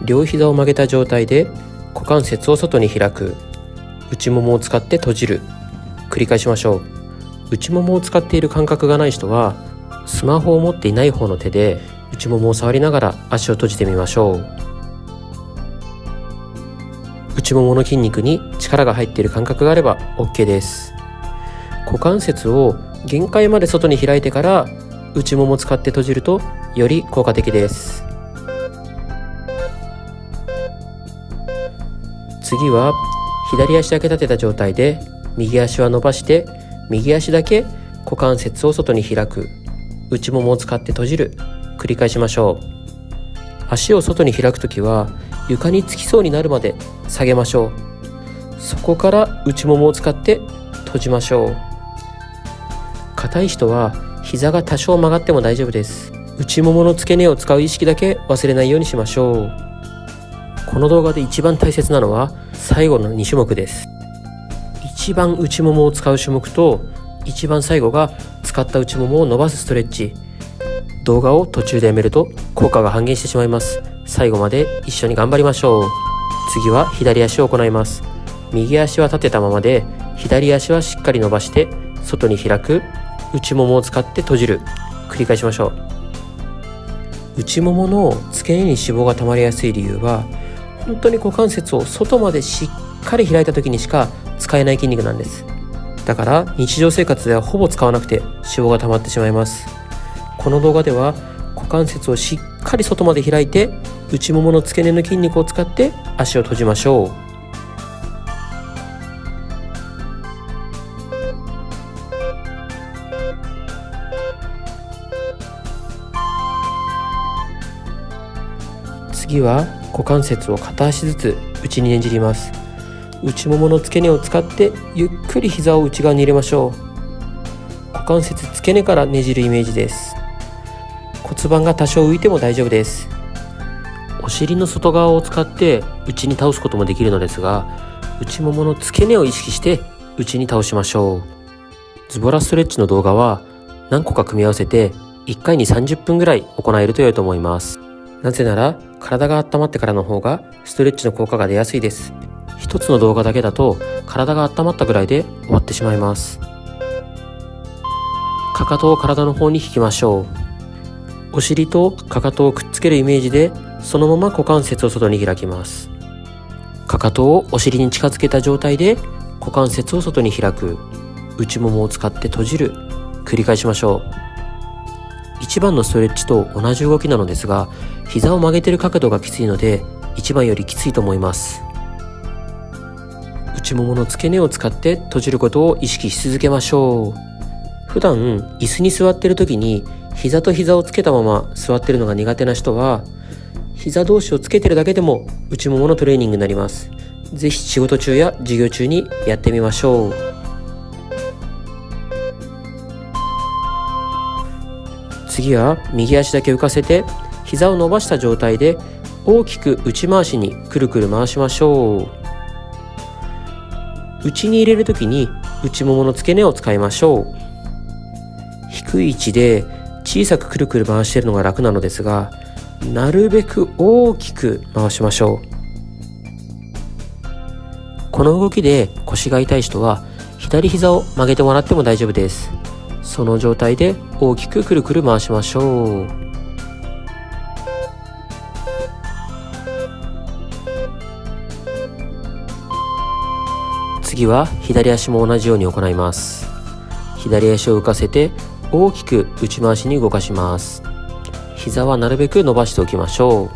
両膝を曲げた状態で股関節を外に開く、内ももを使って閉じる、繰り返しましょう。内ももを使っている感覚がない人はスマホを持っていない方の手で内ももを触りながら足を閉じてみましょう。内ももの筋肉に力が入っている感覚があれば OK です。股関節を限界まで外に開いてから内ももを使って閉じるとより効果的です。次は左足だけ立てた状態で右足は伸ばして右足だけ股関節を外に開く、内ももを使って閉じる、繰り返しましょう。足を外に開くときは床につきそうになるまで下げましょう。そこから内ももを使って閉じましょう。硬い人は膝が多少曲がっても大丈夫です。内ももの付け根を使う意識だけ忘れないようにしましょう。この動画で一番大切なのは最後の2種目です。一番内ももを使う種目と一番最後が使った内ももを伸ばすストレッチ。動画を途中でやめると効果が半減してしまいます。最後まで一緒に頑張りましょう。次は左足を行います。右足は立てたままで左足はしっかり伸ばして外に開く、内ももを使って閉じる、繰り返しましょう。内ももの付け根に脂肪が溜まりやすい理由は本当に股関節を外までしっかり開いた時にしか使えない筋肉なんです。だから日常生活ではほぼ使わなくて脂肪が溜まってしまいます。この動画では股関節をしっかり外まで開いて内ももの付け根の筋肉を使って足を閉じましょう。次は股関節を片足ずつ内にねじります。内ももの付け根を使ってゆっくり膝を内側に入れましょう。股関節付け根からねじるイメージです。骨盤が多少浮いても大丈夫です。お尻の外側を使って内に倒すこともできるのですが、内ももの付け根を意識して内に倒しましょう。ズボラストレッチの動画は何個か組み合わせて1回に30分ぐらい行えると良いと思います。なぜなら体が温まってからの方がストレッチの効果が出やすいです。一つの動画だけだと体が温まったぐらいで終わってしまいます。かかとを体の方に引きましょう。お尻とかかとをくっつけるイメージでそのまま股関節を外に開きます。かかとをお尻に近づけた状態で股関節を外に開く、内ももを使って閉じる、繰り返しましょう。1番のストレッチと同じ動きなのですが、膝を曲げている角度がきついので1番よりきついと思います。内ももの付け根を使って閉じることを意識し続けましょう。普段椅子に座っている時に膝と膝をつけたまま座っているのが苦手な人は、膝同士をつけているだけでも内もものトレーニングになります。ぜひ仕事中や授業中にやってみましょう。次は右足だけ浮かせて膝を伸ばした状態で大きく内回しにくるくる回しましょう。内に入れるときに内ももの付け根を使いましょう。低い位置で小さくくるくる回しているのが楽なのですが、なるべく大きく回しましょう。この動きで腰が痛い人は左膝を曲げてもらっても大丈夫です。その状態で大きくくるくる回しましょう。次は左足も同じように行います。左足を浮かせて大きく内回しに動かします。膝はなるべく伸ばしておきましょう。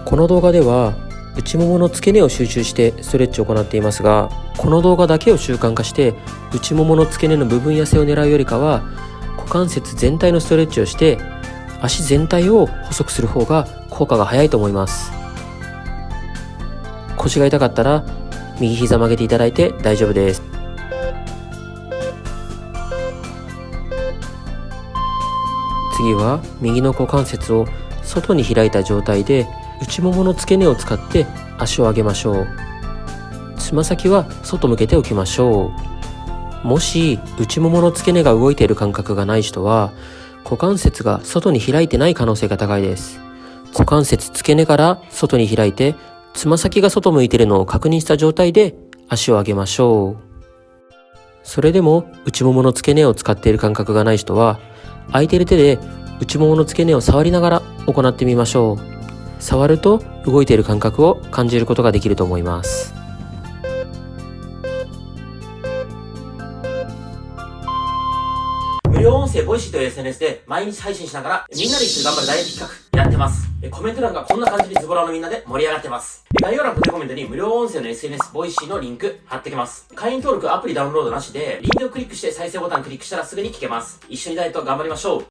この動画では内ももの付け根を集中してストレッチを行っていますが、この動画だけを習慣化して内ももの付け根の部分痩せを狙うよりかは、股関節全体のストレッチをして足全体を細くする方が効果が早いと思います。腰が痛かったら右膝曲げていただいて大丈夫です。次は右の股関節を外に開いた状態で内ももの付け根を使って足を上げましょう。つま先は外向けておきましょう。もし内ももの付け根が動いている感覚がない人は股関節が外に開いてない可能性が高いです。股関節付け根から外に開いて、つま先が外向いているのを確認した状態で足を上げましょう。それでも内ももの付け根を使っている感覚がない人は、空いている手で内ももの付け根を触りながら行ってみましょう。触ると動いている感覚を感じることができると思います。無料音声ボイシーという SNS で毎日配信しながらみんなで一緒に頑張るダイエット企画やってます。コメント欄がこんな感じでズボラのみんなで盛り上がってます。概要欄固定コメントに無料音声の SNS ボイシーのリンク貼ってきます。会員登録アプリダウンロードなしでリンクをクリックして再生ボタンクリックしたらすぐに聞けます。一緒にダイエット頑張りましょう。